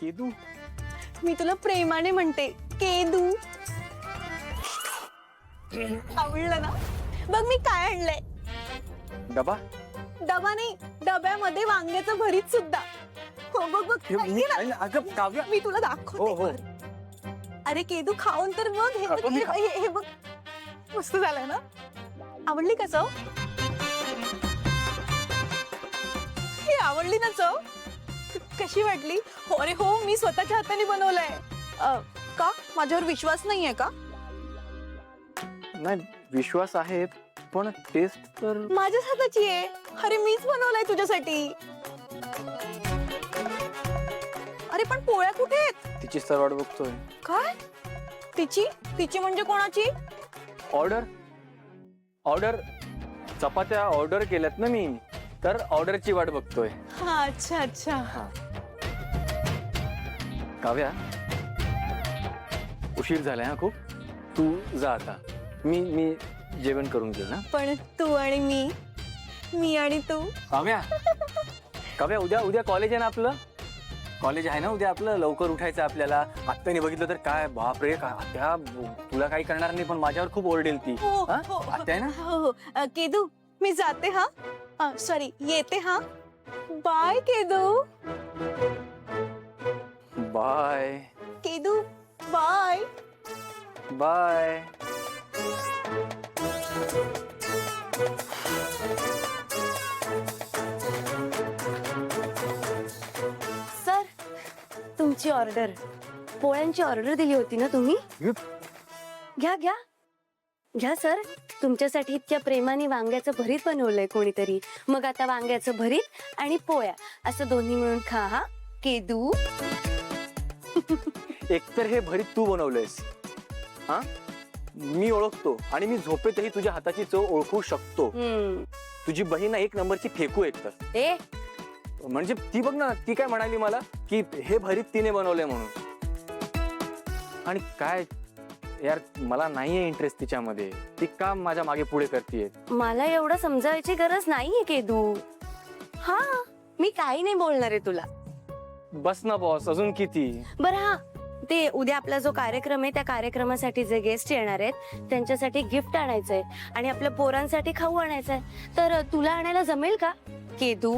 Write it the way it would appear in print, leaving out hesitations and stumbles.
केदू? मी तुला प्रेमाने म्हणते केदू. आवडलं ना? बघ मी काय आणलंय. डबा? डबा नाही, डब्यामध्ये वांग्याचं भरीत सुद्धा. हो बघ बघ, ऐक ना. अगं काव्या, मी तुला हो हो दाखवते. अरे केदू खाऊन तर बघ. हे बघ, हे बघ, मस्त झालंय ना? आवडली का चव? हे आवडली ना चव? कशी वाटली? हो अरे हो, मी स्वतःच्या हाताने बनवलंय. का माझ्यावर विश्वास नाहीये का? नाही, विश्वास आहे पण टेस्ट तर माझ्याच हाताची आहे. अरे मीच बनवलंय तुझ्यासाठी. अरे पण पोळ्या कुठे आहेत? तिची सरवाट बघतोय. काय? तिची तिची म्हणजे कोणाची? ऑर्डर चपात्या ऑर्डर केल्यात ना मी, तर ऑर्डरची वाट बघतोय. हा अच्छा अच्छा. काव्या, उशीर झालाय हा खूप. तू जा आता. मी जेवण करून घेऊ ना. पण तू आणि मी आणि तू. काव्या, काव्या, उद्या कॉलेज आहे ना आपलं? कॉलेज आहे ना उद्या आपलं? लवकर उठायचं आपल्याला. आत्याने बघितलं तर काय बापरे, काय आत्या तुला काही करणार नाही पण माझ्यावर खूप ओरडेल ती. हो हा? हो आत्या आहे ना? हो हो. केदू मी जाते हा. सॉरी येते हा. Bye Kedu. Bye Kedu bye. Bye. Sir, तुमची ऑर्डर. पोळ्यांची ऑर्डर दिली होती ना तुम्ही? घ्या घ्या घ्या सर. तुमच्यासाठी इतक्या प्रेमाने वांग्याचं भरीत बनवलंय कोणीतरी. मग आता वांग्याचं भरीत आणि पोळ्या असं दोन्ही मिळून खा हा केदू. एकतर हे भरीत तू बनवलंयस, हा? मी ओळखतो आणि मी झोपेतही तुझ्या हाताची चव ओळखू शकतो. तुझी बहीण एक नंबरची फेकू एकतर. ए म्हणजे ती बघ ना, ती काय म्हणाली मला की हे भरीत तिने बनवलंय म्हणून. आणि काय यार, मला नाहीये इंटरेस्ट तिच्यामध्ये. ती का माझ्या मागे पुढे करतीये? मला एवढं समजायची गरज नाहीये केदू. हा मी काही नाही बोलणार आहे तुला. बस ना बॉस, अजून किती? बरं हा, ते उद्या आपला जो कार्यक्रम आहे त्या कार्यक्रमासाठी जे गेस्ट येणार आहेत त्यांच्यासाठी गिफ्ट आणायचंय आणि आपल्या पोरांसाठी खाऊ आणायचंय. तर तुला आणायला जमेल का केदू?